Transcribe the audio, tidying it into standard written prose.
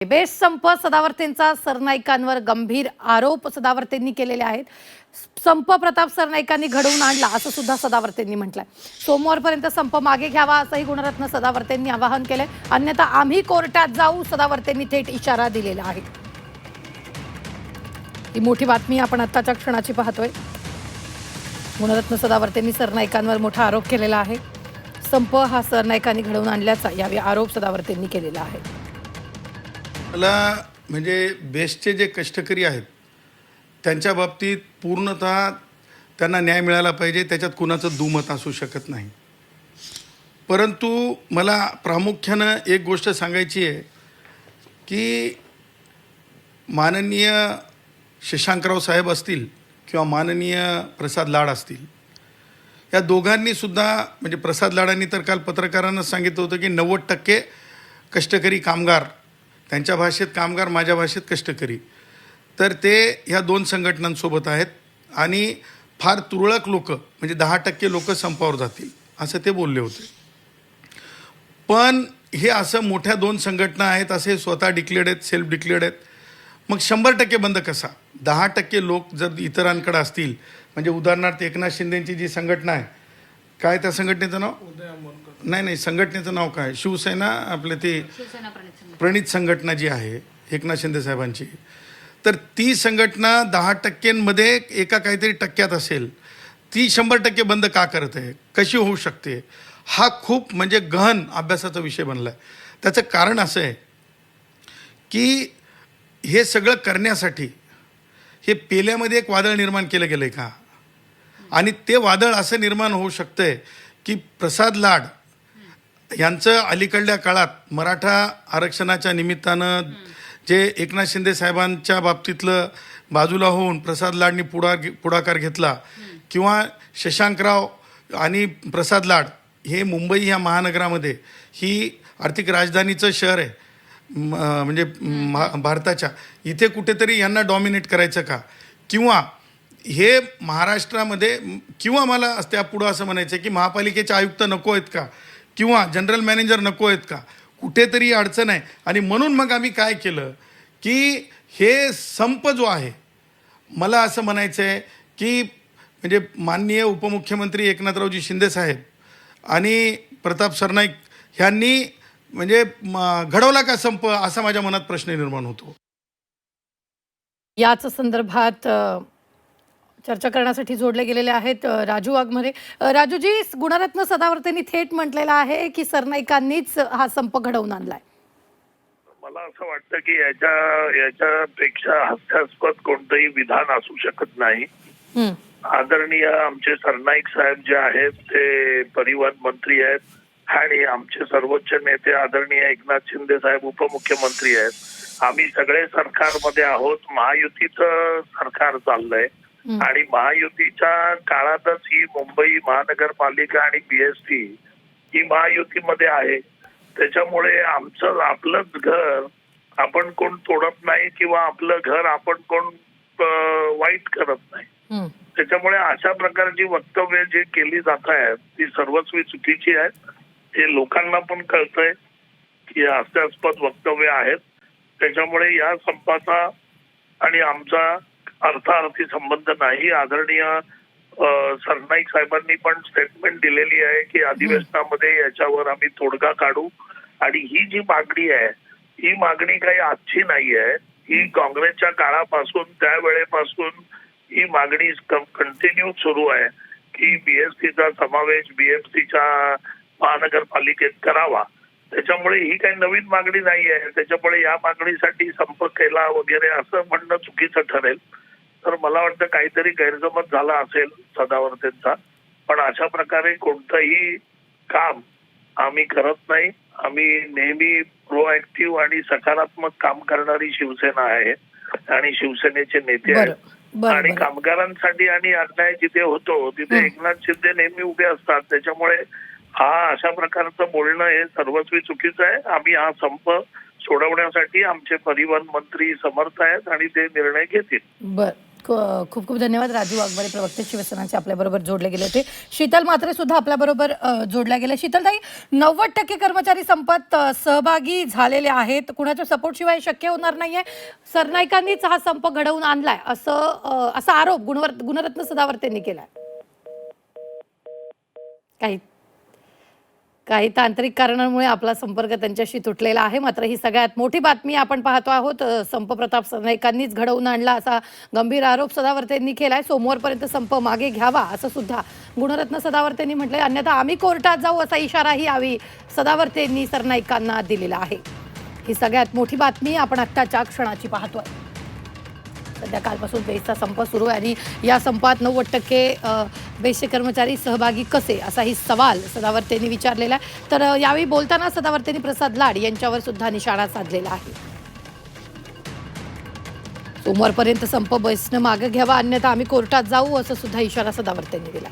Best संप सदावर्तेंचा सरनाईकांवर गंभीर आरोप सदावर्तेंनी केलेले आहेत. संप प्रताप सरनाईकांनी घडवून आणला असं सुद्धा सदावर्तेंनी म्हटलंय. सोमवारपर्यंत संप मागे घ्यावा असंही गुणरत्न सदावर्तेंनी आवाहन केलंय. अन्यथा आम्ही कोर्टात जाऊ, सदावर्तेंनी थेट इशारा दिलेला आहे. ही मोठी बातमी आपण आत्ताच्या क्षणाची पाहतोय. गुणरत्न सदावर्तेंनी सरनाईकांवर मोठा आरोप केलेला आहे. संप हा सरनाईकांनी घडवून आणल्याचा यावेळी आरोप सदावर्तेंनी केलेला आहे. मला म्हणजे बेस्टचे जे कष्टकरी आहेत त्यांच्या बाबतीत पूर्णतः त्यांना न्याय मिळाला पाहिजे, त्याच्यात कुणाचं दुमत असू शकत नाही. परंतु मला प्रामुख्यानं एक गोष्ट सांगायची आहे की माननीय शशांकराव साहेब असतील किंवा माननीय प्रसाद लाड असतील, या दोघांनीसुद्धा म्हणजे प्रसाद लाडांनी तर काल पत्रकारांना सांगितलं होतं की 90% कष्टकरी कामगार, त्यांच्या भाषेत कामगार, माझ्या भाषेत कष्टकरी, तर ते ह्या दोन संघटनांसोबत आहेत आणि फार तुरळक लोक म्हणजे 10% लोक संपावर जातील असं ते बोलले होते. पण हे असं मोठ्या दोन संघटना आहेत, असे स्वतः डिक्लेअर्ड आहेत, सेल्फ डिक्लेअर्ड आहेत, मग 100% बंद कसा? 10% लोक जर इतरांकडे असतील, म्हणजे उदाहरणार्थ एकनाथ शिंदेची जी संघटना आहे, काय त्या संघटनेचं नाव? नाही, संघटनेचं नाव काय? शिवसेना, आपले ते प्रणित संघटना जी आहे एकनाथ शिंदे साहेबांची, तर ती संघटना 10%मध्ये एका काहीतरी टक्क्यात असेल, ती 100% बंद का करत आहे, कशी होऊ शकते? हा खूप म्हणजे गहन अभ्यासाचा विषय बनला आहे. त्याचं कारण असं आहे की हे सगळं करण्यासाठी हे पेल्यामध्ये एक वादळ निर्माण केलं गेलं आहे का? आणि ते वादळ असं निर्माण होऊ शकतं आहे की प्रसाद लाड यांचं अलीकडल्या काळात मराठा आरक्षणाच्या निमित्तानं जे एकनाथ शिंदे साहेबांच्या बाबतीतलं बाजूला होऊन प्रसाद लाडनी पुढाकार घेतला, किंवा शशांकराव आणि प्रसाद लाड हे मुंबई ह्या महानगरामध्ये ही आर्थिक राजधानीचं शहर आहे म्हणजे भारताच्या, इथे कुठेतरी यांना डॉमिनेट करायचं का? किंवा हे महाराष्ट्रामध्ये, किंवा मला त्यापुढं असं म्हणायचं आहे की महापालिकेचे आयुक्त नको आहेत का, किंवा जनरल मॅनेजर नको आहेत का? कुठेतरी अडचण आहे. आणि म्हणून मग आम्ही काय केलं की हे संप जो आहे, मला असं म्हणायचं आहे की म्हणजे माननीय उपमुख्यमंत्री एकनाथरावजी शिंदे साहेब आणि प्रताप सरनाईक ह्यांनी म्हणजे घडवला का संप, असा माझ्या मनात प्रश्न निर्माण होतो. याच संदर्भात चर्चा करण्यासाठी जोडले गेलेले आहेत राजू वाघमारे. राजूजी, गुणरत्न सदावर्तेंनी थेट म्हटलेलं आहे की सरनाईकांनीच हा संप घडवून आणलाय. मला असं वाटतं की याच्यापेक्षा हास्यास्पद कोणतंही विधान असू शकत नाही. आदरणीय आमचे सरनाईक साहेब जे आहेत ते परिवहन मंत्री आहेत आणि आमचे सर्वोच्च नेते आदरणीय एकनाथ शिंदे साहेब उपमुख्यमंत्री आहेत. आम्ही सगळे सरकारमध्ये आहोत. महायुतीचं सरकार चाललंय आणि महायुतीच्या काळातच ही मुंबई महानगरपालिका आणि बीएसटी ही महायुतीमध्ये आहे. त्याच्यामुळे आपलंच घर आपण कोण तोडत नाही किंवा आपलं घर आपण कोण वाईट करत नाही. त्याच्यामुळे अशा प्रकारची वक्तव्य जी केली जात आहेत ती सर्वस्वी चुकीची आहेत. हे लोकांना पण कळतंय की हास्यास्पद वक्तव्य आहेत. त्याच्यामुळे या संपाचा आणि आमचा अर्थार्थी संबंध नाही. आदरणीय सरनाईक साहेबांनी पण स्टेटमेंट दिलेली आहे की अधिवेशनामध्ये याच्यावर आम्ही तोडगा काढू. आणि ही जी मागणी आहे ही मागणी काही आजची नाही आहे. ही काँग्रेसच्या काळापासून, त्यावेळेपासून ही मागणी कंटिन्यू सुरू आहे की बीएसटीचा समावेश बीएमसीच्या महानगरपालिकेत करावा. त्याच्यामुळे ही काही नवीन मागणी नाही आहे. त्याच्यामुळे या मागणीसाठी संप केला वगैरे असं म्हणणं चुकीचं ठरेल. तर मला वाटतं काहीतरी गैरसमज झाला असेल सदावर्तेंचा. पण अशा प्रकारे कोणतंही काम आम्ही करत नाही. आम्ही नेहमी प्रोएक्टिव्ह आणि सकारात्मक काम करणारी शिवसेना आहे आणि शिवसेनेचे नेते आहेत. आणि कामगारांसाठी आणि अन्याय जिथे होतो तिथे एकनाथ शिंदे नेहमी उभे असतात. त्याच्यामुळे हा अशा प्रकारचं बोलणं हे सर्वस्वी चुकीचं आहे. आम्ही हा संप सोडवण्यासाठी आमचे परिवहन मंत्री समर्थ आहेत आणि ते निर्णय घेतील. खूप खूप धन्यवाद. राजू वाघमारे, प्रवक्ते शिवसेनाचे, आपल्याबरोबर जोडले गेले होते. शीतल म्हात्रे सुद्धा आपल्याबरोबर जोडल्या गेल्या. शीतलताई, 90% कर्मचारी संपात सहभागी झालेले आहेत. कुणाच्या सपोर्टशिवाय शक्य होणार नाहीये. सरनाईकांनीच हा संप घडवून आणलाय असा आरोप गुणरत्न सदावर्तेंनी केलाय. काही तांत्रिक कारणांमुळे आपला संपर्क त्यांच्याशी तुटलेला आहे. मात्र ही सगळ्यात मोठी बातमी आपण पाहतो आहोत. संप प्रताप सरनाईकांनीच घडवून आणला असा गंभीर आरोप सदावर्तेंनी केलाय. सोमवारपर्यंत संप मागे घ्यावा असं सुद्धा गुणरत्न सदावर्तेंनी म्हटलंय. अन्यथा आम्ही कोर्टात जाऊ असा इशाराही यावेळी सदावर्तेंनी सरनाईकांना दिलेला आहे. ही सगळ्यात मोठी बातमी आपण आत्ताच्या क्षणाची पाहतोय. सध्या कालपासून बेस्टचा संप सुरू आहे आणि या संपात 90% बेस्टचे कर्मचारी सहभागी कसे असाही सवाल सदावर्तेंनी विचारलेला आहे. तर यावेळी बोलताना सदावर्तेंनी प्रसाद लाड यांच्यावर सुद्धा निशाणा साधलेला आहे. सोमवारपर्यंत संप बेस्टनं मागे घ्यावा, अन्यथा आम्ही कोर्टात जाऊ असं सुद्धा इशारा सदावर्तेंनी दिला.